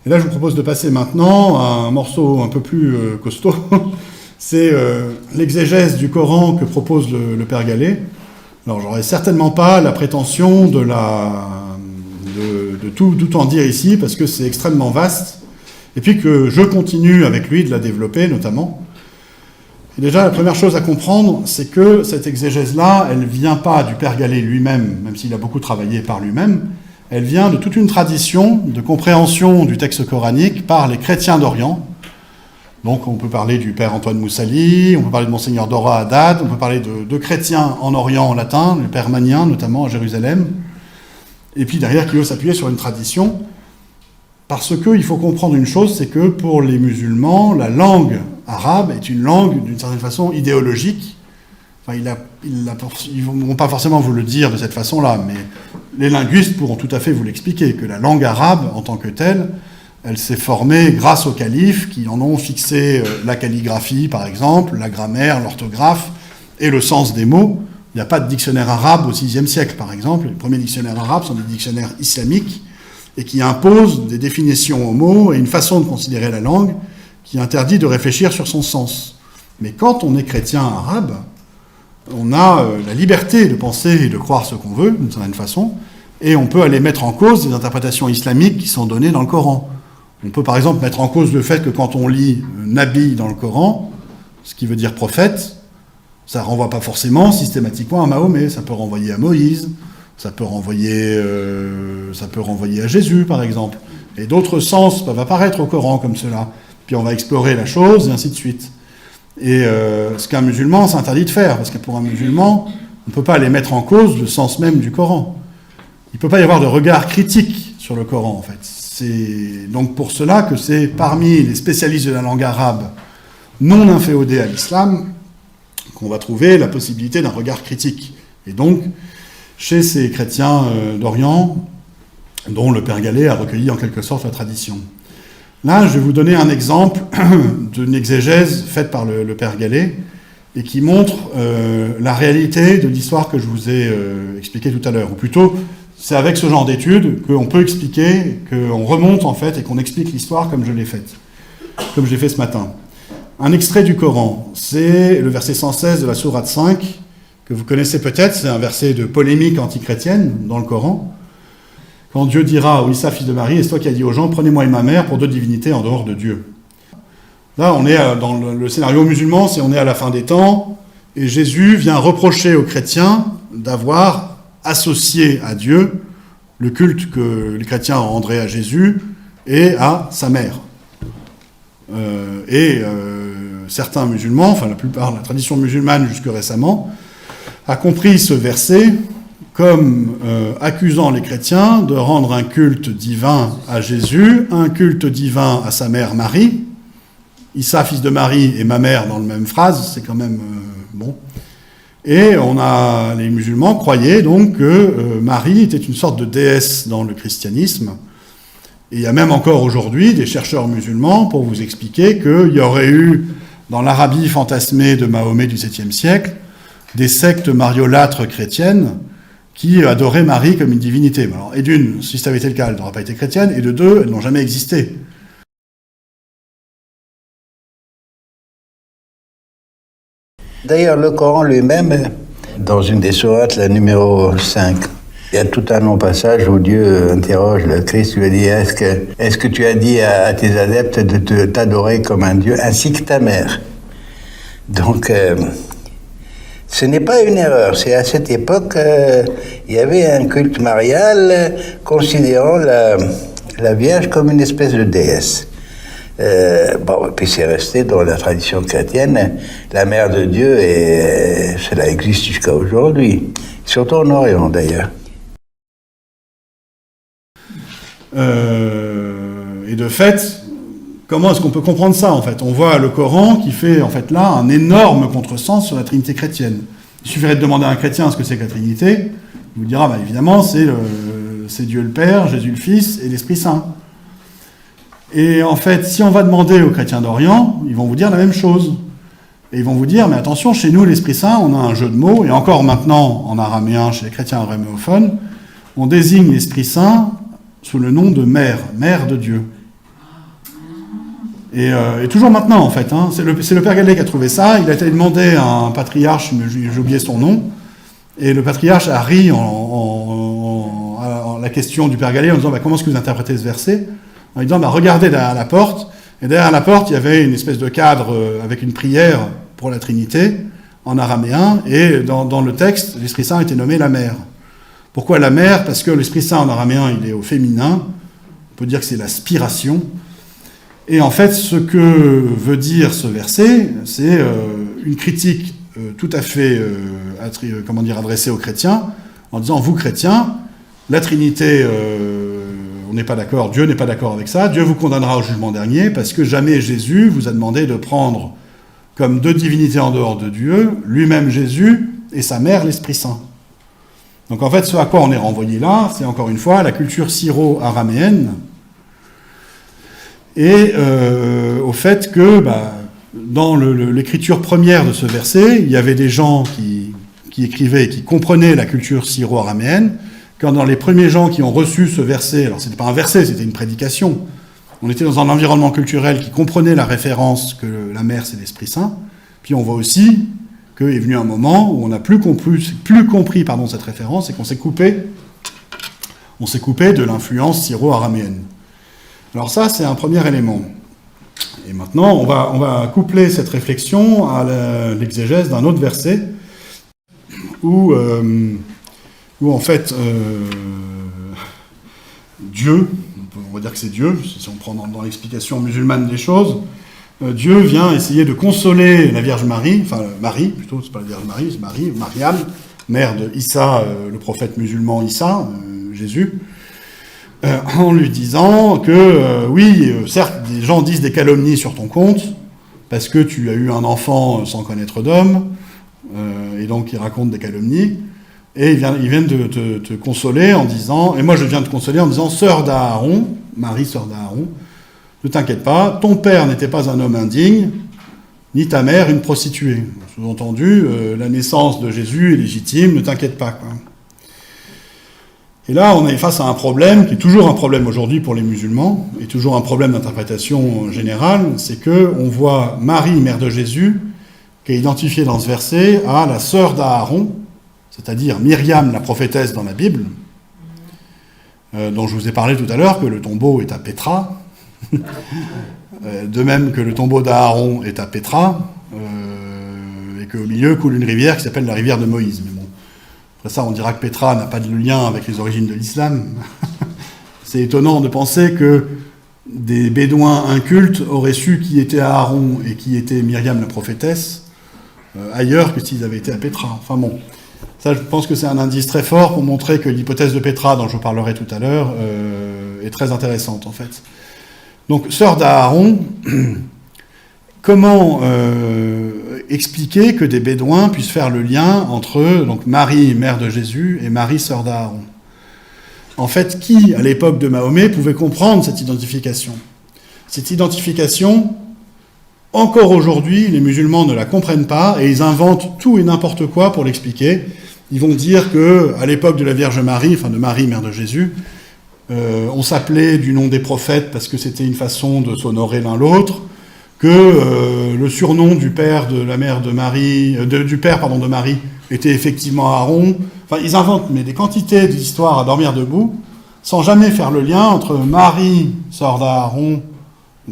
Et là, je vous propose de passer maintenant à un morceau un peu plus costaud. C'est l'exégèse du Coran que propose le Père Gallet. Alors, j'aurais certainement pas la prétention de tout en dire ici, parce que c'est extrêmement vaste, et puis que je continue avec lui de la développer, notamment. Et déjà, la première chose à comprendre, c'est que cette exégèse-là, elle ne vient pas du Père Gallet lui-même, même s'il a beaucoup travaillé par lui-même, elle vient de toute une tradition de compréhension du texte coranique par les chrétiens d'Orient. Donc on peut parler du Père Antoine Moussali, on peut parler de Monseigneur Dora Haddad, on peut parler de chrétiens en Orient en latin, le Père Manien notamment à Jérusalem, et puis derrière qui veut s'appuyer sur une tradition, parce qu'il faut comprendre une chose, c'est que pour les musulmans, la langue arabe est une langue d'une certaine façon idéologique. Enfin, ils ne vont pas forcément vous le dire de cette façon-là, mais les linguistes pourront tout à fait vous l'expliquer, que la langue arabe, en tant que telle, elle s'est formée grâce aux califes qui en ont fixé la calligraphie, par exemple, la grammaire, l'orthographe et le sens des mots. Il n'y a pas de dictionnaire arabe au VIe siècle, par exemple. Les premiers dictionnaires arabes sont des dictionnaires islamiques et qui imposent des définitions aux mots et une façon de considérer la langue qui interdit de réfléchir sur son sens. Mais quand on est chrétien arabe, on a la liberté de penser et de croire ce qu'on veut, d'une certaine façon, et on peut aller mettre en cause des interprétations islamiques qui sont données dans le Coran. On peut par exemple mettre en cause le fait que quand on lit Nabi dans le Coran, ce qui veut dire prophète, ça ne renvoie pas forcément systématiquement à Mahomet, ça peut renvoyer à Moïse, ça peut renvoyer à Jésus par exemple. Et d'autres sens peuvent apparaître au Coran comme cela. Puis on va explorer la chose et ainsi de suite. Et ce qu'un musulman s'interdit de faire, parce que pour un musulman, on ne peut pas aller mettre en cause le sens même du Coran. Il ne peut pas y avoir de regard critique sur le Coran, en fait. C'est donc pour cela que c'est parmi les spécialistes de la langue arabe non inféodés à l'islam qu'on va trouver la possibilité d'un regard critique. Et donc, chez ces chrétiens d'Orient, dont le Père Gallet a recueilli en quelque sorte la tradition. Là, je vais vous donner un exemple d'une exégèse faite par le Père Gallet et qui montre la réalité de l'histoire que je vous ai expliquée tout à l'heure. Ou plutôt, c'est avec ce genre d'études qu'on peut expliquer, qu'on remonte en fait et qu'on explique l'histoire comme je l'ai faite, comme je l'ai fait ce matin. Un extrait du Coran, c'est le verset 116 de la sourate 5, que vous connaissez peut-être, c'est un verset de polémique antichrétienne dans le Coran. Quand Dieu dira, « Issa, fils de Marie, et c'est toi qui as dit aux gens, prenez-moi et ma mère pour deux divinités en dehors de Dieu. » Là, on est dans le scénario musulman, c'est on est à la fin des temps, et Jésus vient reprocher aux chrétiens d'avoir associé à Dieu le culte que les chrétiens ont rendu à Jésus et à sa mère. Certains musulmans, enfin la plupart, la tradition musulmane jusque récemment, a compris ce verset comme accusant les chrétiens de rendre un culte divin à Jésus, un culte divin à sa mère Marie. Issa, fils de Marie, et ma mère dans la même phrase, c'est quand même bon. Et les musulmans croyaient donc que Marie était une sorte de déesse dans le christianisme. Et il y a même encore aujourd'hui des chercheurs musulmans pour vous expliquer qu'il y aurait eu, dans l'Arabie fantasmée de Mahomet du 7e siècle, des sectes mariolâtres chrétiennes qui adoraient Marie comme une divinité. Alors, et d'une, si ça avait été le cas, elle n'aurait pas été chrétienne, et de deux, elles n'ont jamais existé. D'ailleurs, le Coran lui-même, dans une des sourates, la numéro 5, il y a tout un long passage où Dieu interroge le Christ, lui dit « Est-ce que tu as dit à tes adeptes de t'adorer comme un Dieu, ainsi que ta mère ?» Donc, ce n'est pas une erreur. C'est à cette époque, il y avait un culte marial considérant la Vierge comme une espèce de déesse. Puis c'est resté dans la tradition chrétienne, la mère de Dieu, et cela existe jusqu'à aujourd'hui, surtout en Orient d'ailleurs. Et de fait, comment est-ce qu'on peut comprendre ça en fait ? On voit le Coran qui fait en fait là un énorme contresens sur la Trinité chrétienne. Il suffirait de demander à un chrétien ce que c'est que la Trinité, il vous dira évidemment c'est Dieu le Père, Jésus le Fils et l'Esprit Saint. Et en fait, si on va demander aux chrétiens d'Orient, ils vont vous dire la même chose. Et ils vont vous dire, mais attention, chez nous, l'Esprit Saint, on a un jeu de mots, et encore maintenant, en araméen, chez les chrétiens araméophones, on désigne l'Esprit Saint sous le nom de mère, mère de Dieu. Et toujours maintenant, en fait. Hein. C'est le père Gallet qui a trouvé ça. Il a été demandé à un patriarche, j'ai oublié son nom, et le patriarche a ri la question du père Gallet en disant comment est-ce que vous interprétez ce verset, en disant regardez derrière la porte, et derrière la porte il y avait une espèce de cadre avec une prière pour la Trinité en araméen, et dans le texte l'Esprit Saint était nommé la mère. Pourquoi la mère? Parce que l'Esprit Saint en araméen il est au féminin, on peut dire que c'est l'aspiration, et en fait ce que veut dire ce verset, c'est une critique tout à fait adressée aux chrétiens, en disant vous chrétiens, la Trinité, on n'est pas d'accord, Dieu n'est pas d'accord avec ça, Dieu vous condamnera au jugement dernier, parce que jamais Jésus vous a demandé de prendre comme deux divinités en dehors de Dieu, lui-même Jésus et sa mère l'Esprit Saint. Donc en fait, ce à quoi on est renvoyé là, c'est encore une fois la culture syro-araméenne, et au fait que dans l'écriture première de ce verset, il y avait des gens qui écrivaient et qui comprenaient la culture syro-araméenne, quand dans les premiers gens qui ont reçu ce verset, alors c'était pas un verset, c'était une prédication, on était dans un environnement culturel qui comprenait la référence que la mère c'est l'Esprit Saint, puis on voit aussi qu'il est venu un moment où on n'a plus compris cette référence et qu'on s'est coupé de l'influence syro-araméenne. Alors ça, c'est un premier élément. Et maintenant, on va coupler cette réflexion à l'exégèse d'un autre verset où en fait, Dieu, on va dire que c'est Dieu, si on prend dans l'explication musulmane des choses, Dieu vient essayer de consoler la Vierge Marie, enfin Marie, plutôt, c'est pas la Vierge Marie, c'est Marie, Mariam, mère de Issa, le prophète musulman Issa, Jésus, en lui disant que, oui, certes, des gens disent des calomnies sur ton compte, parce que tu as eu un enfant sans connaître d'homme, et donc ils racontent des calomnies, et ils viennent te consoler en disant, et moi je viens te consoler en disant, sœur d'Aaron, Marie, sœur d'Aaron, ne t'inquiète pas, ton père n'était pas un homme indigne, ni ta mère une prostituée. Sous-entendu, la naissance de Jésus est légitime, ne t'inquiète pas, quoi. Et là, on est face à un problème, qui est toujours un problème aujourd'hui pour les musulmans, et toujours un problème d'interprétation générale, c'est qu'on voit Marie, mère de Jésus, qui est identifiée dans ce verset à la sœur d'Aaron, c'est-à-dire Myriam, la prophétesse dans la Bible, dont je vous ai parlé tout à l'heure, que le tombeau est à Pétra, de même que le tombeau d'Aaron est à Pétra, et qu'au milieu coule une rivière qui s'appelle la rivière de Moïse. Mais bon, après ça, on dira que Pétra n'a pas de lien avec les origines de l'islam. C'est étonnant de penser que des bédouins incultes auraient su qui était Aaron et qui était Myriam la prophétesse, ailleurs que s'ils avaient été à Pétra. Enfin bon, ça je pense que c'est un indice très fort pour montrer que l'hypothèse de Pétra, dont je vous parlerai tout à l'heure, est très intéressante en fait. Donc, sœur d'Aaron, comment expliquer que des bédouins puissent faire le lien entre donc, Marie, mère de Jésus, et Marie, sœur d'Aaron? En fait, qui, à l'époque de Mahomet, pouvait comprendre cette identification? Cette identification, encore aujourd'hui, les musulmans ne la comprennent pas, et ils inventent tout et n'importe quoi pour l'expliquer. Ils vont dire qu'à l'époque de la Vierge Marie, enfin de Marie, mère de Jésus, on s'appelait du nom des prophètes parce que c'était une façon de s'honorer l'un l'autre, que le surnom du père de la mère de Marie, du père de Marie était effectivement Aaron. Enfin, ils inventent mais des quantités d'histoires à dormir debout, sans jamais faire le lien entre Marie, sœur d'Aaron,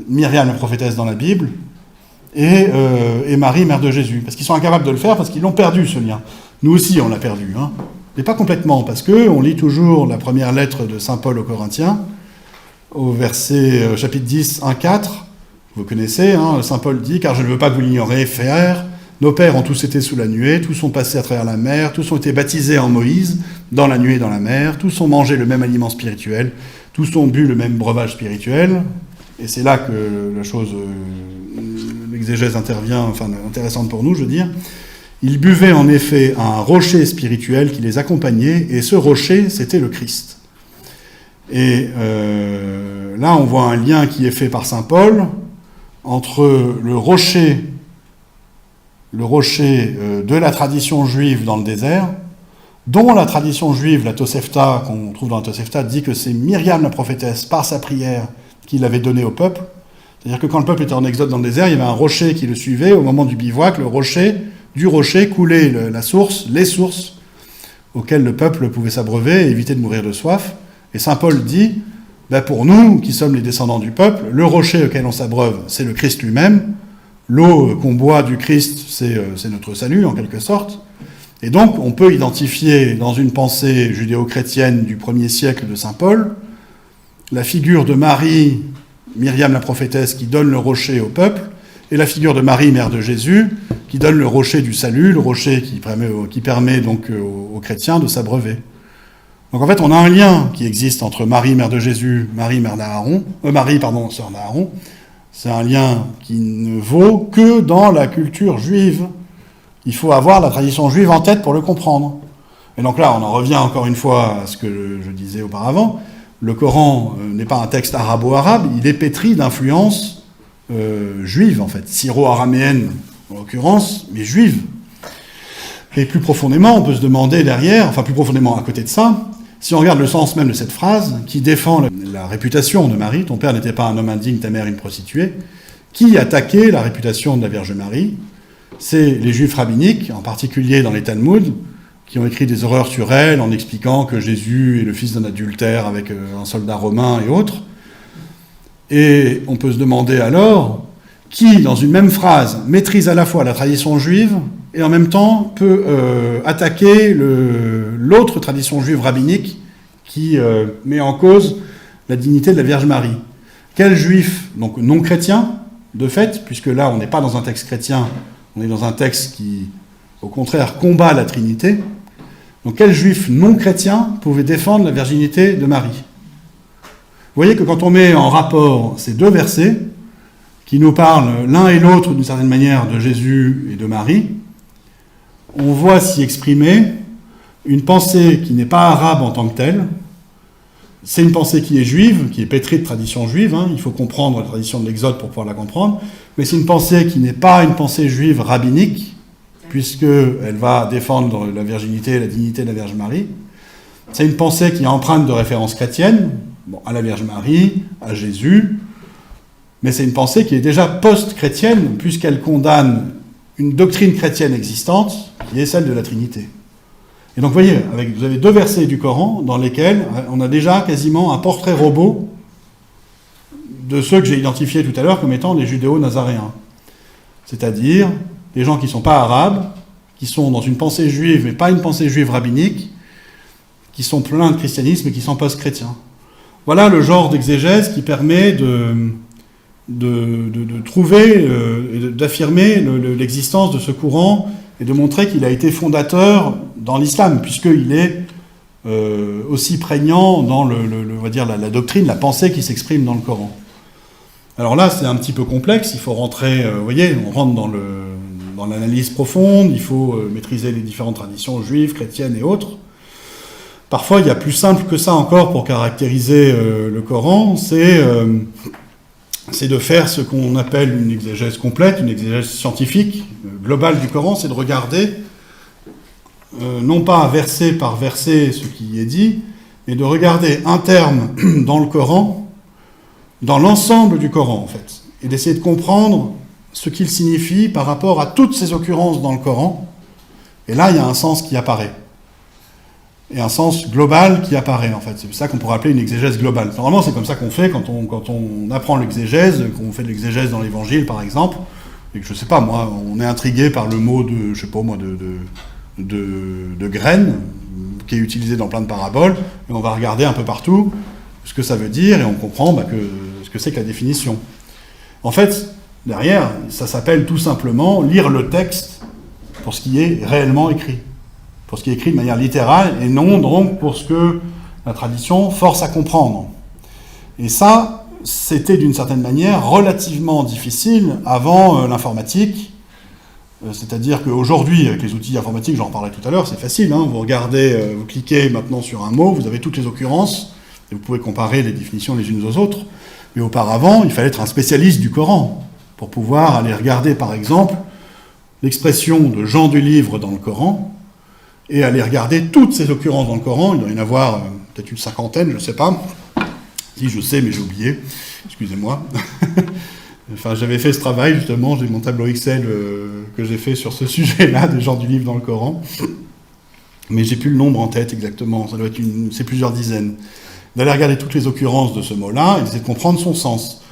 Myriam la prophétesse dans la Bible, et Marie, mère de Jésus. Parce qu'ils sont incapables de le faire, parce qu'ils l'ont perdu ce lien. Nous aussi, on l'a perdu, hein. Mais pas complètement, parce qu'on lit toujours la première lettre de saint Paul aux Corinthiens, au verset chapitre 10, 1, 4. Vous connaissez, hein, saint Paul dit « Car je ne veux pas que vous l'ignoriez, frères, nos pères ont tous été sous la nuée, tous sont passés à travers la mer, tous ont été baptisés en Moïse, dans la nuée et dans la mer, tous ont mangé le même aliment spirituel, tous ont bu le même breuvage spirituel. » Et c'est là que la chose, l'exégèse intervient, enfin intéressante pour nous, je veux dire. Ils buvaient en effet un rocher spirituel qui les accompagnait, et ce rocher, c'était le Christ. Et là, on voit un lien qui est fait par saint Paul entre le rocher de la tradition juive dans le désert, dont la tradition juive, la Tosefta, qu'on trouve dans la Tosefta, dit que c'est Myriam la prophétesse, par sa prière, qui l'avait donné au peuple. C'est-à-dire que quand le peuple était en exode dans le désert, il y avait un rocher qui le suivait. Au moment du bivouac, du rocher coulait les sources auxquelles le peuple pouvait s'abreuver et éviter de mourir de soif. Et saint Paul dit, pour nous, qui sommes les descendants du peuple, le rocher auquel on s'abreuve, c'est le Christ lui-même. L'eau qu'on boit du Christ, c'est notre salut, en quelque sorte. Et donc, on peut identifier dans une pensée judéo-chrétienne du 1er siècle de saint Paul la figure de Marie, Myriam la prophétesse, qui donne le rocher au peuple, et la figure de Marie, mère de Jésus, qui donne le rocher du salut, le rocher qui permet donc aux chrétiens de s'abreuver. Donc en fait, on a un lien qui existe entre Marie, mère de Jésus, Marie, sœur d'Aaron. C'est un lien qui ne vaut que dans la culture juive. Il faut avoir la tradition juive en tête pour le comprendre. Et donc là, on en revient encore une fois à ce que je disais auparavant. Le Coran n'est pas un texte arabo-arabe, il est pétri d'influences juives, en fait. Syro-araméenne, en l'occurrence, mais juive. Et plus profondément, on peut se demander plus profondément à côté de ça, si on regarde le sens même de cette phrase, qui défend la réputation de Marie, ton père n'était pas un homme indigne, ta mère une prostituée, qui attaquait la réputation de la Vierge Marie? C'est les juifs rabbiniques, en particulier dans les Talmuds, qui ont écrit des horreurs sur elle en expliquant que Jésus est le fils d'un adultère avec un soldat romain et autres. Et on peut se demander alors, qui, dans une même phrase, maîtrise à la fois la tradition juive et en même temps peut attaquer l'autre tradition juive rabbinique qui met en cause la dignité de la Vierge Marie. Quel juif, donc non chrétien, de fait, puisque là on n'est pas dans un texte chrétien, on est dans un texte qui, au contraire, combat la Trinité. Donc quel juif non chrétien pouvait défendre la virginité de Marie? Vous voyez que quand on met en rapport ces deux versets, qui nous parlent l'un et l'autre d'une certaine manière de Jésus et de Marie, on voit s'y exprimer une pensée qui n'est pas arabe en tant que telle. C'est une pensée qui est juive, qui est pétrie de tradition juive, il faut comprendre la tradition de l'Exode pour pouvoir la comprendre, mais c'est une pensée qui n'est pas une pensée juive rabbinique, puisqu'elle va défendre la virginité et la dignité de la Vierge Marie. C'est une pensée qui est empreinte de références chrétiennes, à la Vierge Marie, à Jésus, mais c'est une pensée qui est déjà post-chrétienne, puisqu'elle condamne une doctrine chrétienne existante, qui est celle de la Trinité. Et donc, vous voyez, vous avez deux versets du Coran dans lesquels on a déjà quasiment un portrait robot de ceux que j'ai identifiés tout à l'heure comme étant les judéo-nazaréens. C'est-à-dire des gens qui ne sont pas arabes, qui sont dans une pensée juive, mais pas une pensée juive rabbinique, qui sont pleins de christianisme et qui sont post-chrétiens. Voilà le genre d'exégèse qui permet de trouver et d'affirmer l'existence de ce courant et de montrer qu'il a été fondateur dans l'islam, puisqu'il est aussi prégnant dans on va dire la doctrine, la pensée qui s'exprime dans le Coran. Alors là, c'est un petit peu complexe, il faut rentrer, vous voyez, on rentre dans l'analyse profonde, il faut maîtriser les différentes traditions juives, chrétiennes et autres. Parfois, il y a plus simple que ça encore pour caractériser le Coran, c'est de faire ce qu'on appelle une exégèse complète, une exégèse scientifique, globale du Coran, c'est de regarder, non pas verset par verset ce qui est dit, mais de regarder un terme dans le Coran, dans l'ensemble du Coran en fait, et d'essayer de comprendre ce qu'il signifie par rapport à toutes ces occurrences dans le Coran, et là il y a un sens qui apparaît. Et un sens global qui apparaît, en fait. C'est ça qu'on pourrait appeler une exégèse globale. Normalement, c'est comme ça qu'on fait quand on apprend l'exégèse, qu'on fait de l'exégèse dans l'Évangile, par exemple, et que, je sais pas, moi, on est intrigué par le mot de graine, qui est utilisé dans plein de paraboles, et on va regarder un peu partout ce que ça veut dire, et on comprend ce que c'est que la définition. En fait, derrière, ça s'appelle tout simplement lire le texte pour ce qui est réellement écrit. Pour ce qui est écrit de manière littérale, et non donc pour ce que la tradition force à comprendre. Et ça, c'était d'une certaine manière relativement difficile avant l'informatique, c'est-à-dire qu'aujourd'hui, avec les outils informatiques, j'en parlais tout à l'heure, c'est facile, vous regardez, vous cliquez maintenant sur un mot, vous avez toutes les occurrences, et vous pouvez comparer les définitions les unes aux autres, mais auparavant, il fallait être un spécialiste du Coran, pour pouvoir aller regarder, par exemple, l'expression de Jean du Livre dans le Coran, et aller regarder toutes ces occurrences dans le Coran. Il doit y en avoir peut-être une cinquantaine, je ne sais pas. Si, je sais, mais j'ai oublié. Excusez-moi. Enfin, j'avais fait ce travail, justement, j'ai mon tableau Excel que j'ai fait sur ce sujet-là, des gens du livre dans le Coran. Mais j'ai plus le nombre en tête exactement, ça doit être c'est plusieurs dizaines. D'aller regarder toutes les occurrences de ce mot-là et d'essayer de comprendre son sens.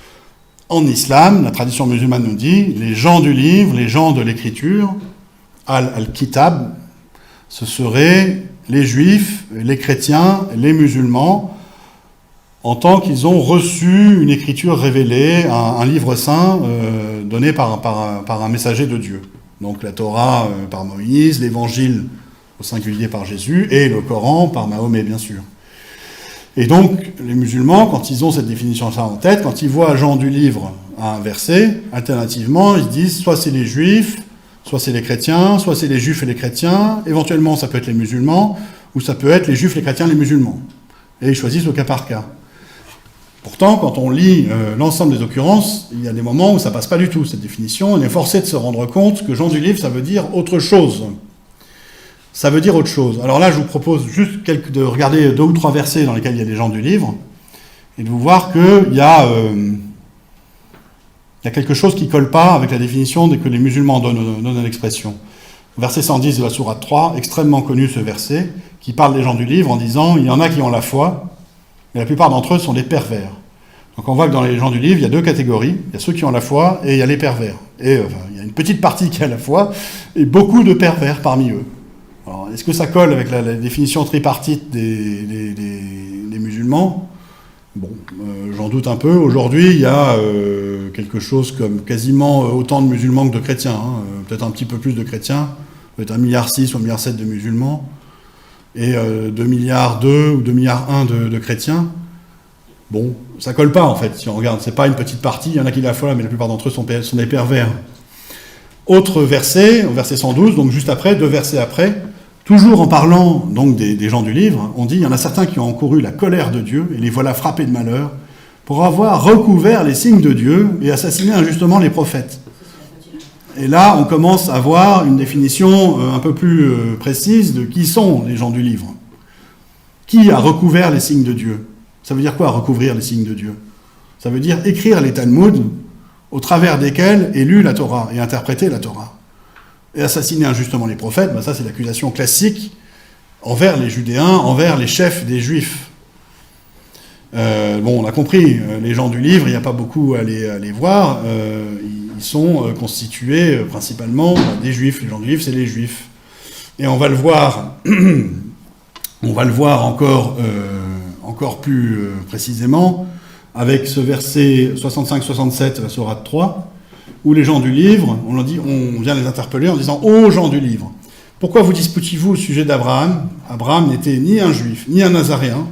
En islam, la tradition musulmane nous dit, les gens du livre, les gens de l'écriture, al-kitab, ce seraient les juifs, les chrétiens, les musulmans, en tant qu'ils ont reçu une écriture révélée, un livre saint donné par un messager de Dieu. Donc la Torah par Moïse, l'Évangile au singulier par Jésus, et le Coran par Mahomet, bien sûr. Et donc, les musulmans, quand ils ont cette définition-là en tête, quand ils voient Jean du livre un verset, alternativement, ils disent soit c'est les juifs, soit c'est les chrétiens, soit c'est les juifs et les chrétiens, éventuellement ça peut être les musulmans, ou ça peut être les juifs, les chrétiens, les musulmans. Et ils choisissent au cas par cas. Pourtant, quand on lit l'ensemble des occurrences, il y a des moments où ça passe pas du tout, cette définition. On est forcé de se rendre compte que Jean du livre, ça veut dire autre chose. Ça veut dire autre chose. Alors là, je vous propose juste de regarder 2 ou 3 versets dans lesquels il y a des gens du livre, et de vous voir qu'il y a quelque chose qui ne colle pas avec la définition que les musulmans donnent à l'expression. Verset 110 de la sourate 3, extrêmement connu ce verset, qui parle des gens du livre en disant « Il y en a qui ont la foi, mais la plupart d'entre eux sont des pervers. » Donc on voit que dans les gens du livre, il y a 2 catégories. Il y a ceux qui ont la foi et il y a les pervers. Et il y a une petite partie qui a la foi et beaucoup de pervers parmi eux. Alors, est-ce que ça colle avec la définition tripartite des musulmans ? Bon, j'en doute un peu. Aujourd'hui, il y a quelque chose comme quasiment autant de musulmans que de chrétiens. Hein. Peut-être un petit peu plus de chrétiens. Peut-être 1,6 milliard ou 1,7 milliard de musulmans. Et 2,2 milliards ou 2,1 milliards de chrétiens. Bon, ça colle pas en fait. Si on regarde, c'est pas une petite partie. Il y en a qui la foi, mais la plupart d'entre eux sont des pervers. Autre verset, verset 112, donc juste après, 2 versets après. Toujours en parlant donc des gens du livre, on dit il y en a certains qui ont encouru la colère de Dieu et les voilà frappés de malheur pour avoir recouvert les signes de Dieu et assassiné injustement les prophètes. Et là, on commence à voir une définition un peu plus précise de qui sont les gens du livre. Qui a recouvert les signes de Dieu ? Ça veut dire quoi, recouvrir les signes de Dieu ? Ça veut dire écrire les Talmuds au travers desquels est lue la Torah et interpréter la Torah. Et assassiner injustement les prophètes, ça c'est l'accusation classique envers les Judéens, envers les chefs des Juifs. On a compris, les gens du livre, il n'y a pas beaucoup à les voir, ils sont constitués principalement des Juifs. Les gens du livre, c'est les Juifs. Et on va le voir, encore plus précisément avec ce verset 65-67 de la sourate 3, où les gens du livre, on vient les interpeller en disant « Ô gens du livre, pourquoi vous disputiez-vous au sujet d'Abraham ? Abraham n'était ni un juif, ni un nazaréen.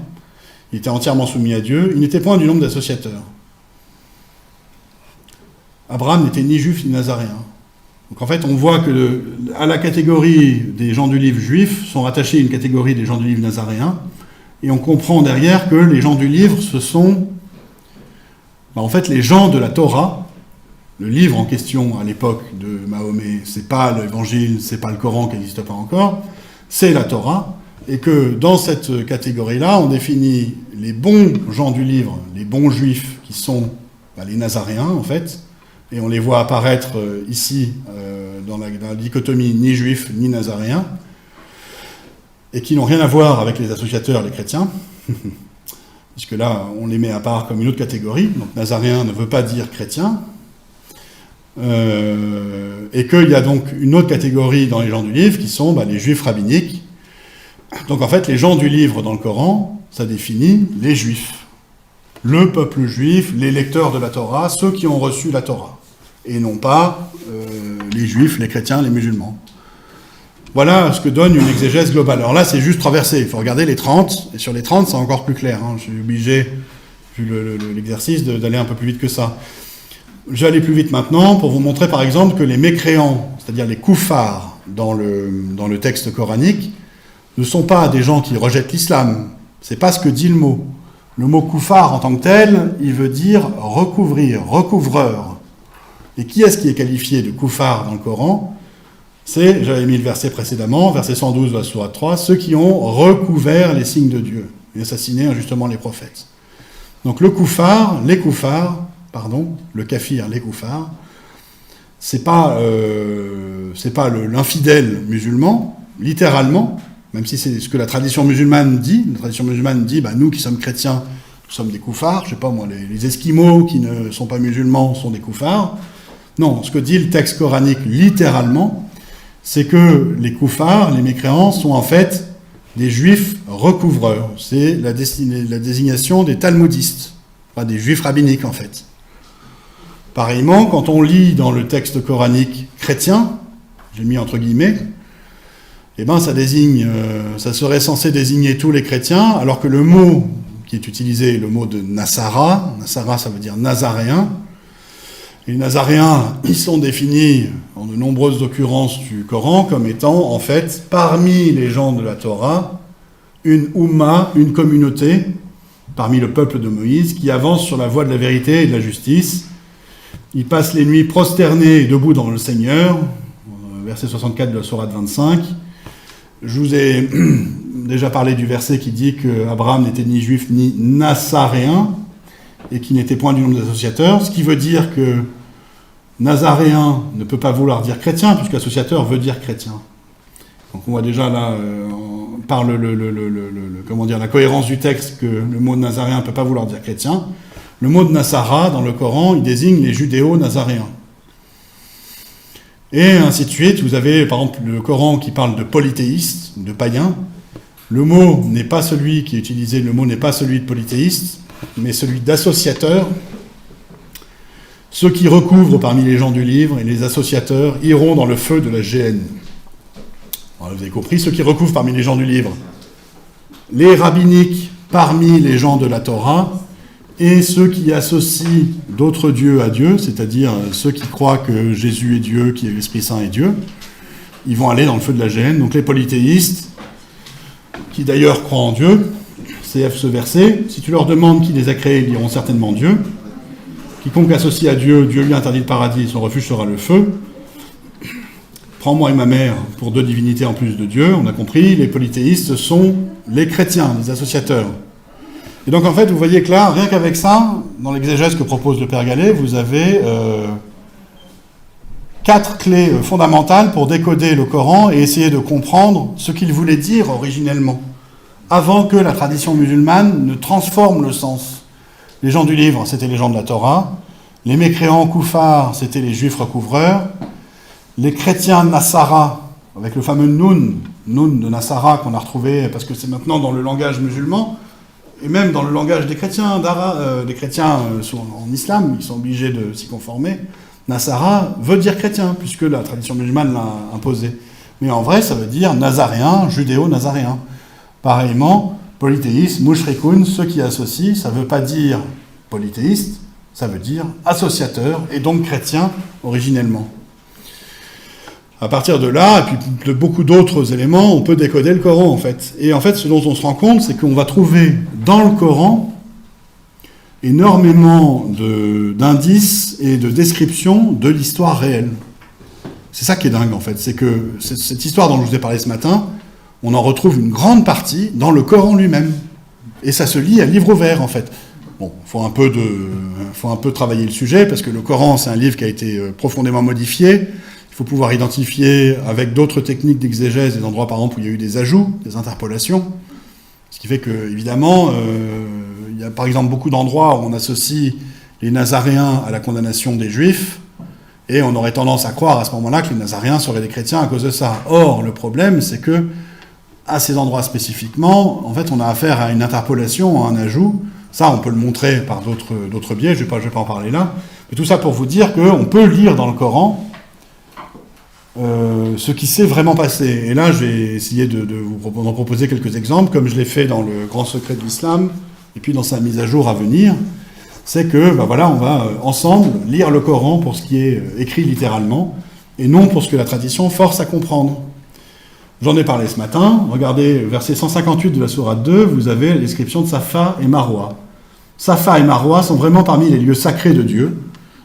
Il était entièrement soumis à Dieu. Il n'était point du nombre d'associateurs. Abraham n'était ni juif, ni nazaréen. » Donc en fait, on voit que à la catégorie des gens du livre juifs sont rattachés une catégorie des gens du livre nazaréens. Et on comprend derrière que les gens du livre, ce sont en fait les gens de la Torah. Le livre en question à l'époque de Mahomet, c'est pas l'Évangile, c'est pas le Coran qui n'existe pas encore, c'est la Torah, et que dans cette catégorie-là, on définit les bons gens du livre, les bons juifs, qui sont les nazaréens en fait, et on les voit apparaître ici dans la dichotomie ni juifs ni nazaréens, et qui n'ont rien à voir avec les associateurs, les chrétiens, puisque là, on les met à part comme une autre catégorie, donc nazaréen ne veut pas dire chrétien, et qu'il y a donc une autre catégorie dans les gens du livre qui sont les juifs rabbiniques. Donc en fait, les gens du livre dans le Coran, ça définit les juifs, le peuple juif, les lecteurs de la Torah, ceux qui ont reçu la Torah, et non pas les juifs, les chrétiens, les musulmans. Voilà ce que donne une exégèse globale. Alors là, c'est juste 3 versets, il faut regarder les 30, et sur les 30, c'est encore plus clair. Je suis obligé, vu l'exercice, d'aller un peu plus vite que ça. Je vais aller plus vite maintenant pour vous montrer par exemple que les mécréants, c'est-à-dire les koufars dans le texte coranique, ne sont pas des gens qui rejettent l'islam. C'est pas ce que dit le mot. Le mot koufar en tant que tel, il veut dire recouvrir, recouvreur. Et qui est-ce qui est qualifié de koufar dans le Coran ? C'est, j'avais mis le verset précédemment, verset 112 de la sourate 3, ceux qui ont recouvert les signes de Dieu et assassiné injustement les prophètes. Donc le koufar, les koufars, le kafir, les koufars, c'est pas l'infidèle musulman, littéralement, même si c'est ce que la tradition musulmane dit. La tradition musulmane dit, nous qui sommes chrétiens, nous sommes des koufars. Je sais pas moi, les Esquimaux qui ne sont pas musulmans sont des koufars. Non, ce que dit le texte coranique littéralement, c'est que les koufars, les mécréants, sont en fait des juifs recouvreurs. C'est la désignation des talmudistes, pas des juifs rabbiniques en fait. Pareillement, quand on lit dans le texte coranique chrétien, j'ai mis entre guillemets, ça serait censé désigner tous les chrétiens, alors que le mot qui est utilisé est le mot de Nassara. Nassara, ça veut dire nazaréen. Et les nazaréens, ils sont définis en de nombreuses occurrences du Coran comme étant, en fait, parmi les gens de la Torah, une Oumma, une communauté, parmi le peuple de Moïse, qui avance sur la voie de la vérité et de la justice. Ils passent les nuits prosternés et debout dans le Seigneur, verset 64 de la sourate 25. Je vous ai déjà parlé du verset qui dit qu'Abraham n'était ni juif ni nazaréen, et qui n'était point du nombre d'associateurs, ce qui veut dire que nazaréen ne peut pas vouloir dire chrétien, puisque associateur veut dire chrétien. Donc on voit déjà là, par la cohérence du texte, que le mot nazaréen ne peut pas vouloir dire chrétien. Le mot de Nassara, dans le Coran, il désigne les judéo-nazaréens. Et ainsi de suite, vous avez par exemple le Coran qui parle de polythéistes, de païens. Le mot n'est pas celui qui est utilisé, le mot n'est pas celui de polythéiste, mais celui d'associateur. Ceux qui recouvrent parmi les gens du livre et les associateurs iront dans le feu de la géhenne. Alors, vous avez compris, ceux qui recouvrent parmi les gens du livre, les rabbiniques parmi les gens de la Torah, et ceux qui associent d'autres dieux à Dieu, c'est-à-dire ceux qui croient que Jésus est Dieu, que l'Esprit Saint est Dieu, ils vont aller dans le feu de la géhenne. Donc les polythéistes, qui d'ailleurs croient en Dieu, CF ce verset, si tu leur demandes qui les a créés, ils diront certainement Dieu. Quiconque associe à Dieu, Dieu lui interdit le paradis, son refuge sera le feu. Prends-moi et ma mère pour deux divinités en plus de Dieu, on a compris, les polythéistes sont les chrétiens, les associateurs. Et donc en fait, vous voyez que là, rien qu'avec ça, dans l'exégèse que propose le Père Gallet, vous avez 4 clés fondamentales pour décoder le Coran et essayer de comprendre ce qu'il voulait dire originellement, avant que la tradition musulmane ne transforme le sens. Les gens du livre, c'était les gens de la Torah. Les mécréants koufars, c'était les juifs recouvreurs. Les chrétiens Nassara, avec le fameux Noun de Nassara qu'on a retrouvé, parce que c'est maintenant dans le langage musulman, et même dans le langage des chrétiens, en islam, ils sont obligés de s'y conformer. Nassara veut dire chrétien, puisque la tradition musulmane l'a imposé. Mais en vrai, ça veut dire nazaréen, judéo-nazaréen. Pareillement, polythéiste, mushrikoun, ceux qui associent, ça ne veut pas dire polythéiste, ça veut dire associateur, et donc chrétien originellement. À partir de là, et puis de beaucoup d'autres éléments, on peut décoder le Coran, en fait. Et en fait, ce dont on se rend compte, c'est qu'on va trouver dans le Coran énormément d'indices et de descriptions de l'histoire réelle. C'est ça qui est dingue, en fait. C'est que cette histoire dont je vous ai parlé ce matin, on en retrouve une grande partie dans le Coran lui-même. Et ça se lit à livre ouvert, en fait. Bon, faut un peu travailler le sujet, parce que le Coran, c'est un livre qui a été profondément modifié. Il faut pouvoir identifier avec d'autres techniques d'exégèse des endroits, par exemple, où il y a eu des ajouts, des interpolations. Ce qui fait que, évidemment, il y a par exemple beaucoup d'endroits où on associe les Nazaréens à la condamnation des Juifs, et on aurait tendance à croire à ce moment-là que les Nazaréens seraient des chrétiens à cause de ça. Or, le problème, c'est que, à ces endroits spécifiquement, en fait, on a affaire à une interpolation, à un ajout. Ça, on peut le montrer par d'autres biais, je vais pas en parler là. Mais tout ça pour vous dire qu'on peut lire dans le Coran ce qui s'est vraiment passé. Et là, je vais essayer de vous en proposer quelques exemples, comme je l'ai fait dans le Grand Secret de l'Islam, et puis dans sa mise à jour à venir. C'est que, on va ensemble lire le Coran pour ce qui est écrit littéralement, et non pour ce que la tradition force à comprendre. J'en ai parlé ce matin. Regardez, verset 158 de la sourate 2, vous avez la description de Safa et Marwa. Safa et Marwa sont vraiment parmi les lieux sacrés de Dieu.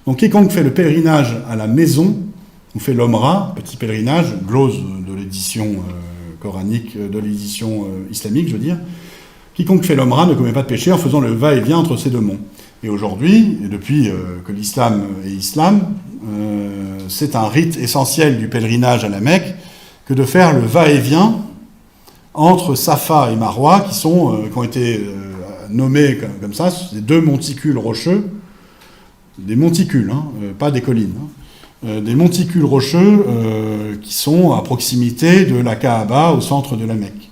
Donc quiconque fait le pèlerinage à la maison, on fait l'Omra, petit pèlerinage, glose de l'édition coranique, de l'édition islamique, je veux dire. Quiconque fait l'Omra ne commet pas de péché en faisant le va-et-vient entre ces deux monts. Et aujourd'hui, et depuis que l'islam est islam, c'est un rite essentiel du pèlerinage à la Mecque que de faire le va-et-vient entre Safa et Marwa, qui ont été nommés comme ça, c'est deux monticules rocheux, des monticules, pas des collines, des monticules rocheux qui sont à proximité de la Kaaba, au centre de la Mecque.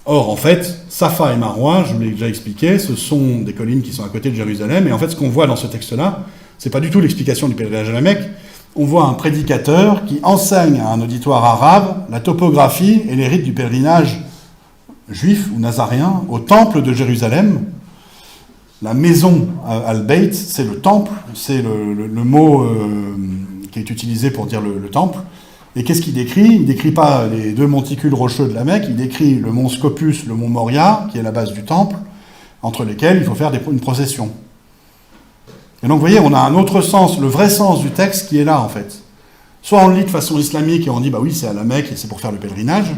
Or, en fait, Safa et Marwa, je vous l'ai déjà expliqué, ce sont des collines qui sont à côté de Jérusalem, et en fait, ce qu'on voit dans ce texte-là, c'est pas du tout l'explication du pèlerinage à la Mecque. On voit un prédicateur qui enseigne à un auditoire arabe la topographie et les rites du pèlerinage juif ou nazaréen au temple de Jérusalem. La maison al-Bayt, c'est le temple, c'est le mot qui est utilisé pour dire le temple. Et qu'est-ce qu'il décrit ? Il ne décrit pas les deux monticules rocheux de la Mecque, il décrit le mont Scopus, le mont Moria, qui est la base du temple, entre lesquels il faut faire une procession. Et donc, vous voyez, on a un autre sens, le vrai sens du texte qui est là, en fait. Soit on le lit de façon islamique et on dit, bah oui, c'est à la Mecque et c'est pour faire le pèlerinage.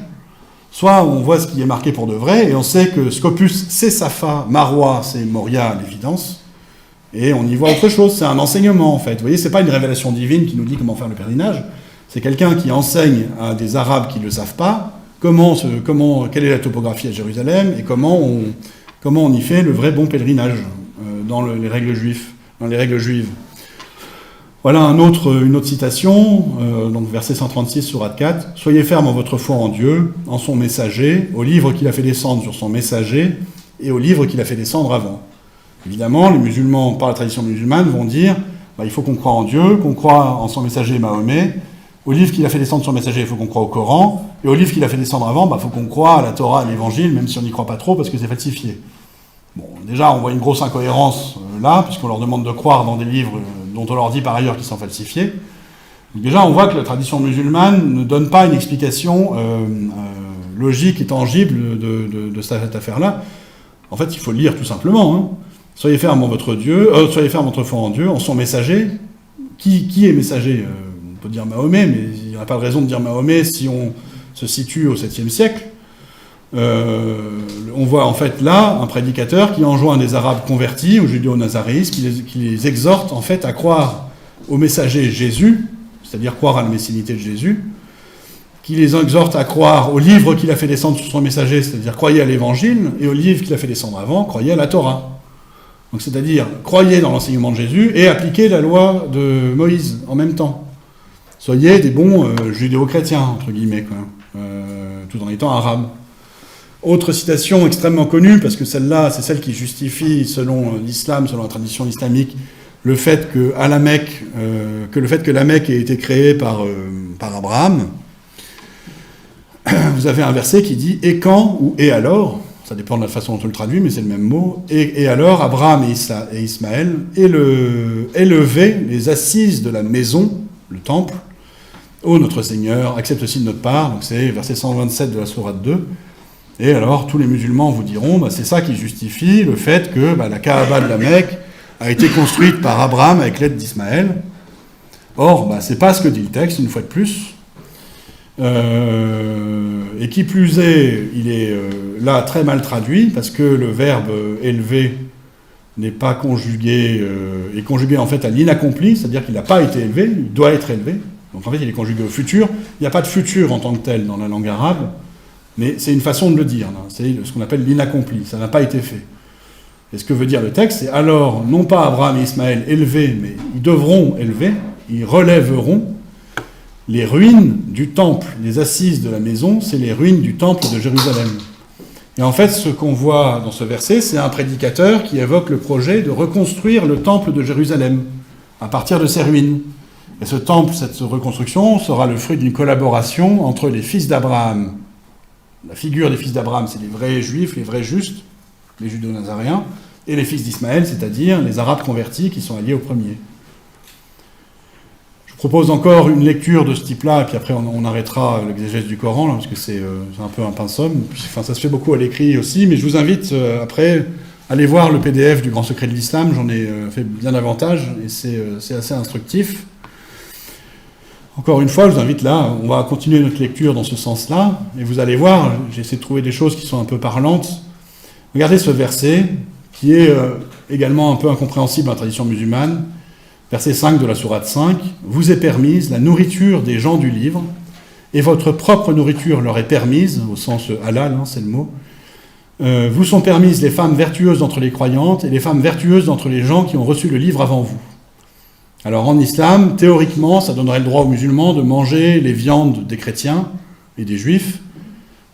Soit on voit ce qui est marqué pour de vrai et on sait que Scopus, c'est Safa, Marwa, c'est Moria, à l'évidence. Et on y voit autre chose, c'est un enseignement, en fait. Vous voyez, c'est pas une révélation divine qui nous dit comment faire le pèlerinage. C'est quelqu'un qui enseigne à des Arabes qui ne le savent pas quelle est la topographie à Jérusalem et comment on y fait le vrai bon pèlerinage dans les règles juives. Voilà une autre citation, donc verset 136 sourate 4. « Soyez fermes en votre foi en Dieu, en son messager, au livre qu'il a fait descendre sur son messager et au livre qu'il a fait descendre avant. » Évidemment, les musulmans, par la tradition musulmane, vont dire il faut qu'on croie en Dieu, qu'on croit en son messager Mahomet. Au livre qu'il a fait descendre sur messager, il faut qu'on croie au Coran. Et au livre qu'il a fait descendre avant, il faut qu'on croie à la Torah, à l'Évangile, même si on n'y croit pas trop, parce que c'est falsifié. Bon, déjà, on voit une grosse incohérence là, puisqu'on leur demande de croire dans des livres dont on leur dit par ailleurs qu'ils sont falsifiés. Donc déjà, on voit que la tradition musulmane ne donne pas une explication logique et tangible de cette affaire-là. En fait, il faut le lire tout simplement. Soyez fermes en votre foi en Dieu, en son messager. Qui est messager ? On peut dire Mahomet, mais il n'y a pas de raison de dire Mahomet si on se situe au 7e siècle. On voit en fait là un prédicateur qui enjoint des Arabes convertis, aux judéo-nazaréistes, qui les exhorte en fait à croire au messager Jésus, c'est-à-dire croire à la messinité de Jésus, qui les exhorte à croire au livre qu'il a fait descendre sur son messager, c'est-à-dire croyez à l'Évangile, et au livre qu'il a fait descendre avant, croyez à la Torah. Donc c'est-à-dire croyez dans l'enseignement de Jésus et appliquez la loi de Moïse en même temps. Soyez des bons judéo-chrétiens, entre guillemets, tout en étant arabes. Autre citation extrêmement connue, parce que celle-là, c'est celle qui justifie, selon l'islam, selon la tradition islamique, le fait que la Mecque ait été créée par Abraham. Vous avez un verset qui dit « Et quand » ou « Et alors », ça dépend de la façon dont on le traduit, mais c'est le même mot, « Et alors, Abraham et Ismaël élevaient les assises de la maison, le temple, ô notre Seigneur, accepte aussi de notre part », donc c'est verset 127 de la sourate 2, et alors tous les musulmans vous diront, c'est ça qui justifie le fait que la Kaaba de la Mecque a été construite par Abraham avec l'aide d'Ismaël. Or, c'est pas ce que dit le texte, une fois de plus, et qui plus est, il est là très mal traduit, parce que le verbe élever n'est pas conjugué, est conjugué en fait à l'inaccompli, c'est-à-dire qu'il n'a pas été élevé, il doit être élevé. Donc en fait, il est conjugué au futur. Il n'y a pas de futur en tant que tel dans la langue arabe, mais c'est une façon de le dire. Là. C'est ce qu'on appelle l'inaccompli. Ça n'a pas été fait. Et ce que veut dire le texte, c'est alors, non pas Abraham et Ismaël élevés, mais ils devront élever, ils relèveront les ruines du temple. Les assises de la maison, c'est les ruines du temple de Jérusalem. Et en fait, ce qu'on voit dans ce verset, c'est un prédicateur qui évoque le projet de reconstruire le temple de Jérusalem à partir de ces ruines. Et ce temple, cette reconstruction, sera le fruit d'une collaboration entre les fils d'Abraham. La figure des fils d'Abraham, c'est les vrais juifs, les vrais justes, les judéo-nazaréens, et les fils d'Ismaël, c'est-à-dire les Arabes convertis qui sont alliés au premier. Je propose encore une lecture de ce type-là, et puis après on arrêtera l'exégèse du Coran, là, parce que c'est un peu un pinceau. Enfin, ça se fait beaucoup à l'écrit aussi, mais je vous invite après à aller voir le PDF du Grand Secret de l'Islam. J'en ai fait bien davantage, et c'est assez instructif. Encore une fois, je vous invite là, on va continuer notre lecture dans ce sens-là, et vous allez voir, j'ai essayé de trouver des choses qui sont un peu parlantes. Regardez ce verset, qui est également un peu incompréhensible dans la tradition musulmane. Verset 5 de la sourate 5, « Vous est permise la nourriture des gens du livre, et votre propre nourriture leur est permise, au sens halal, c'est le mot. Vous sont permises les femmes vertueuses d'entre les croyantes et les femmes vertueuses d'entre les gens qui ont reçu le livre avant vous. » Alors en islam, théoriquement, ça donnerait le droit aux musulmans de manger les viandes des chrétiens et des juifs.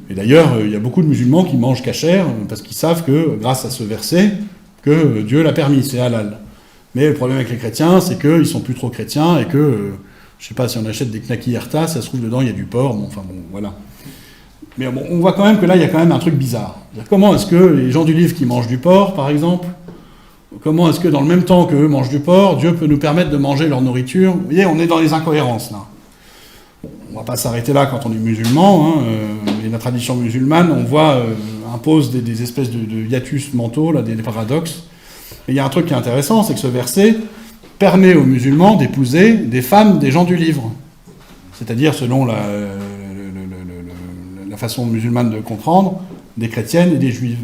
Et d'ailleurs, il y a beaucoup de musulmans qui mangent kasher parce qu'ils savent que, grâce à ce verset, que Dieu l'a permis, c'est halal. Mais le problème avec les chrétiens, c'est qu'ils ne sont plus trop chrétiens et que, je ne sais pas, si on achète des knaki yerta, ça se trouve dedans, il y a du porc, bon, enfin bon, voilà. Mais bon, on voit quand même que là, il y a quand même un truc bizarre. Comment est-ce que les gens du livre qui mangent du porc, par exemple, comment est-ce que dans le même temps qu'eux mangent du porc, Dieu peut nous permettre de manger leur nourriture? Vous voyez, on est dans les incohérences, là. Bon, on ne va pas s'arrêter là quand on est musulman, mais la tradition musulmane, on voit, impose des espèces de hiatus mentaux, là, des paradoxes. Et il y a un truc qui est intéressant, c'est que ce verset permet aux musulmans d'épouser des femmes des gens du livre. C'est-à-dire, selon la façon musulmane de comprendre, des chrétiennes et des juives.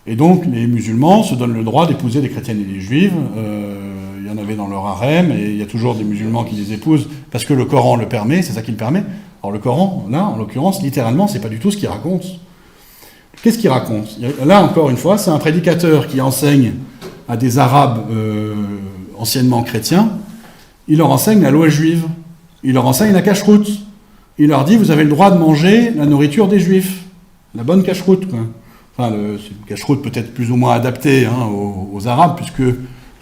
Et donc, les musulmans se donnent le droit d'épouser des chrétiennes et des juives. Il y en avait dans leur harem, et il y a toujours des musulmans qui les épousent, parce que le Coran le permet, c'est ça qui le permet. Alors le Coran, là, en l'occurrence, littéralement, c'est pas du tout ce qu'il raconte. Qu'est-ce qu'il raconte? Là, encore une fois, c'est un prédicateur qui enseigne à des Arabes anciennement chrétiens, il leur enseigne la loi juive, il leur enseigne la cacheroute. Il leur dit, vous avez le droit de manger la nourriture des Juifs, la bonne cacheroute, quoi. Enfin, c'est une cacheroute peut-être plus ou moins adaptée aux Arabes, puisque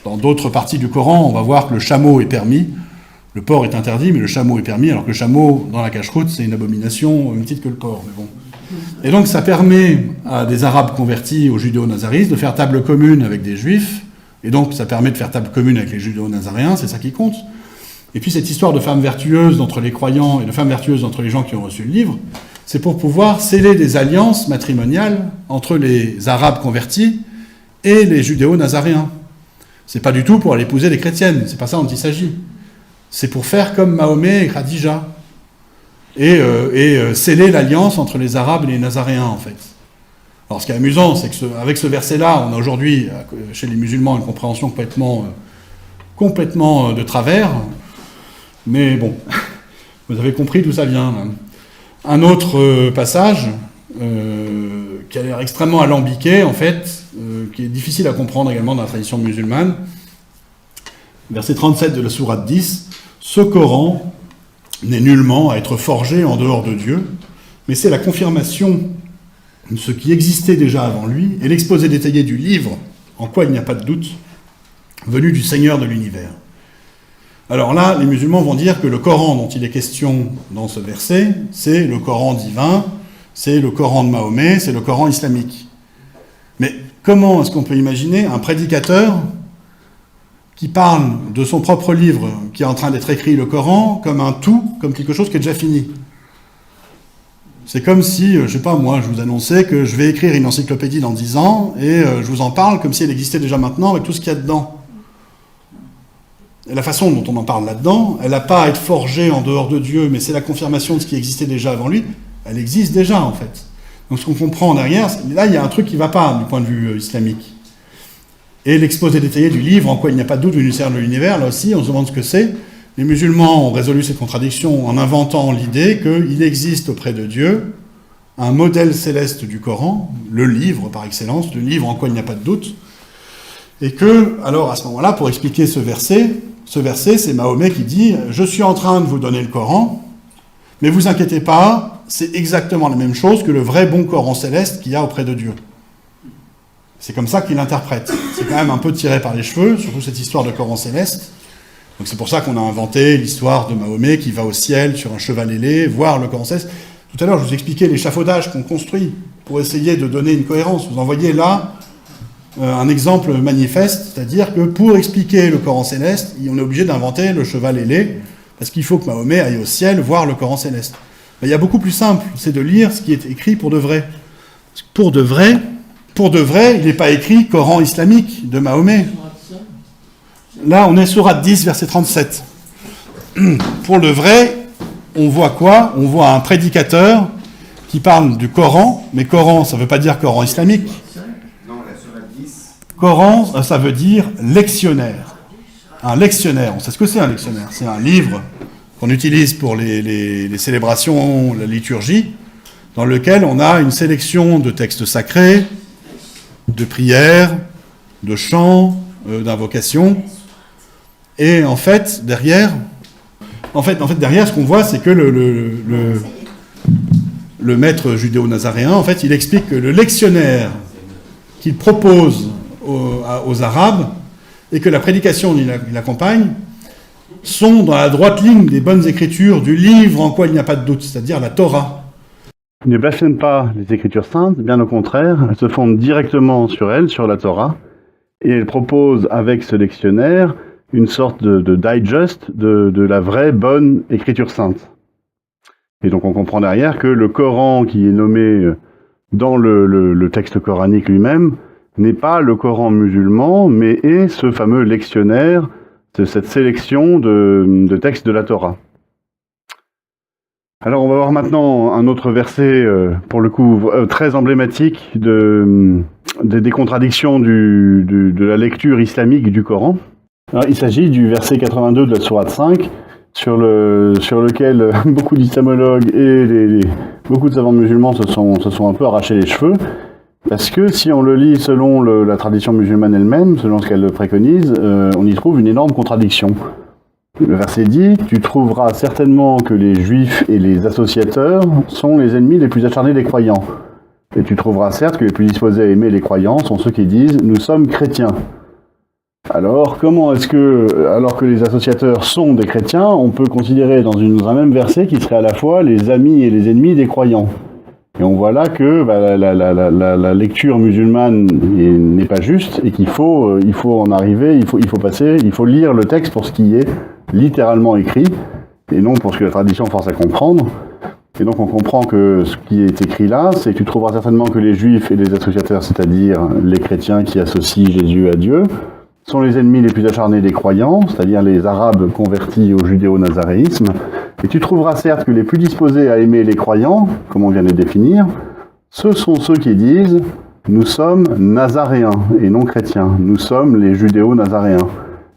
dans d'autres parties du Coran, on va voir que le chameau est permis, le porc est interdit, mais le chameau est permis, alors que le chameau, dans la cacheroute, c'est une abomination, au même titre que le porc. Mais bon. Et donc, ça permet à des Arabes convertis aux judéo-nazaristes de faire table commune avec des Juifs, et donc ça permet de faire table commune avec les judéo-nazaréens, c'est ça qui compte. Et puis cette histoire de femmes vertueuses entre les croyants et de femmes vertueuses entre les gens qui ont reçu le livre, c'est pour pouvoir sceller des alliances matrimoniales entre les Arabes convertis et les judéo-nazaréens. C'est pas du tout pour aller épouser les chrétiennes, c'est pas ça dont il s'agit. C'est pour faire comme Mahomet et Khadija, et sceller l'alliance entre les Arabes et les Nazaréens, en fait. Alors ce qui est amusant, c'est qu'avec ce verset-là, on a aujourd'hui, chez les musulmans, une compréhension complètement de travers, mais bon, vous avez compris d'où ça vient. Là. Un autre passage, qui a l'air extrêmement alambiqué, en fait, qui est difficile à comprendre également dans la tradition musulmane, verset 37 de la sourate 10, « Ce Coran n'est nullement à être forgé en dehors de Dieu, mais c'est la confirmation de ce qui existait déjà avant lui, et l'exposé détaillé du livre, en quoi il n'y a pas de doute, venu du Seigneur de l'univers. » Alors là, les musulmans vont dire que le Coran dont il est question dans ce verset, c'est le Coran divin, c'est le Coran de Mahomet, c'est le Coran islamique. Mais comment est-ce qu'on peut imaginer un prédicateur qui parle de son propre livre, qui est en train d'être écrit, le Coran, comme un tout, comme quelque chose qui est déjà fini? C'est comme si, je sais pas moi, je vous annonçais que je vais écrire une encyclopédie dans 10 ans, et je vous en parle comme si elle existait déjà maintenant avec tout ce qu'il y a dedans. Et la façon dont on en parle là-dedans, elle n'a pas à être forgée en dehors de Dieu, mais c'est la confirmation de ce qui existait déjà avant lui, elle existe déjà en fait. Donc ce qu'on comprend derrière, là il y a un truc qui ne va pas du point de vue islamique. Et l'exposé détaillé du livre, en quoi il n'y a pas de doute du Seigneur de l'univers, là aussi on se demande ce que c'est. Les musulmans ont résolu cette contradiction en inventant l'idée qu'il existe auprès de Dieu un modèle céleste du Coran, le livre par excellence, le livre en quoi il n'y a pas de doute, et que, alors à ce moment-là, pour expliquer ce verset, c'est Mahomet qui dit « Je suis en train de vous donner le Coran, mais vous inquiétez pas, c'est exactement la même chose que le vrai bon Coran céleste qu'il y a auprès de Dieu. » C'est comme ça qu'il l'interprète. C'est quand même un peu tiré par les cheveux, surtout cette histoire de Coran céleste. Donc c'est pour ça qu'on a inventé l'histoire de Mahomet qui va au ciel sur un cheval ailé, voir le Coran céleste. Tout à l'heure, je vous expliquais l'échafaudage qu'on construit pour essayer de donner une cohérence. Vous en voyez là un exemple manifeste, c'est-à-dire que pour expliquer le Coran céleste, on est obligé d'inventer le cheval ailé, parce qu'il faut que Mahomet aille au ciel voir le Coran céleste. Mais il y a beaucoup plus simple, c'est de lire ce qui est écrit pour de vrai. Pour de vrai, il n'est pas écrit Coran islamique de Mahomet. Là, on est sourate 10, verset 37. Pour le vrai, on voit quoi? On voit un prédicateur qui parle du Coran, mais Coran, ça ne veut pas dire Coran islamique. Coran, ça veut dire lectionnaire. Un lectionnaire, on sait ce que c'est un lectionnaire. C'est un livre qu'on utilise pour les célébrations, la liturgie, dans lequel on a une sélection de textes sacrés, de prières, de chants, d'invocations. Et en fait, derrière, ce qu'on voit, c'est que le maître judéo-nazaréen, en fait, il explique que le lectionnaire qu'il propose aux Arabes et que la prédication qui l'accompagne sont dans la droite ligne des bonnes écritures du livre en quoi il n'y a pas de doute, c'est-à-dire la Torah. Il ne blasphème pas les Écritures saintes, bien au contraire, elles se fondent directement sur elles, sur la Torah, et elle propose avec ce lectionnaire une sorte de digest de la vraie bonne Écriture sainte. Et donc on comprend derrière que le Coran qui est nommé dans le texte coranique lui-même n'est pas le Coran musulman, mais est ce fameux lectionnaire, cette sélection de textes de la Torah. Alors on va voir maintenant un autre verset, pour le coup très emblématique des contradictions de la lecture islamique du Coran. Alors, il s'agit du verset 82 de la sourate 5, sur lequel beaucoup d'islamologues et beaucoup de savants musulmans se sont un peu arrachés les cheveux, parce que si on le lit selon la tradition musulmane elle-même, selon ce qu'elle préconise, on y trouve une énorme contradiction. Le verset dit « Tu trouveras certainement que les juifs et les associateurs sont les ennemis les plus acharnés des croyants. Et tu trouveras certes que les plus disposés à aimer les croyants sont ceux qui disent « Nous sommes chrétiens ». Alors, comment est-ce que, alors que les associateurs sont des chrétiens, on peut considérer dans un même verset qu'ils seraient à la fois les amis et les ennemis des croyants? Et on voit là que la lecture musulmane n'est pas juste et qu'il faut en arriver, il faut lire le texte pour ce qui est littéralement écrit et non pour ce que la tradition force à comprendre. Et donc on comprend que ce qui est écrit là, c'est que tu trouveras certainement que les juifs et les associateurs, c'est-à-dire les chrétiens qui associent Jésus à Dieu, sont les ennemis les plus acharnés des croyants, c'est-à-dire les Arabes convertis au judéo-nazaréisme. Et tu trouveras certes que les plus disposés à aimer les croyants, comme on vient de les définir, ce sont ceux qui disent « Nous sommes nazaréens et non chrétiens, nous sommes les judéo-nazaréens ».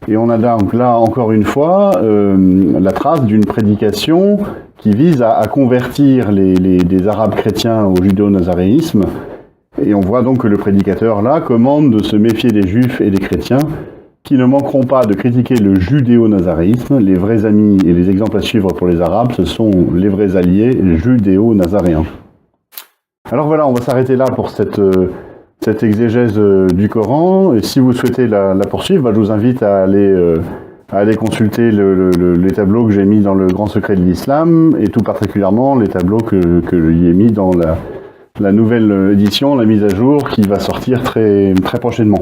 Et on a donc là, encore une fois, la trace d'une prédication qui vise à convertir les Arabes chrétiens au judéo-nazaréisme. Et on voit donc que le prédicateur, là, commande de se méfier des juifs et des chrétiens, qui ne manqueront pas de critiquer le judéo-nazaréisme. Les vrais amis et les exemples à suivre pour les Arabes, ce sont les vrais alliés judéo-nazaréens. Alors voilà, on va s'arrêter là pour cette exégèse du Coran. Et si vous souhaitez la poursuivre, je vous invite à aller consulter les tableaux que j'ai mis dans le Grand Secret de l'Islam, et tout particulièrement les tableaux que j'y ai mis dans la nouvelle édition, la mise à jour, qui va sortir très, très prochainement.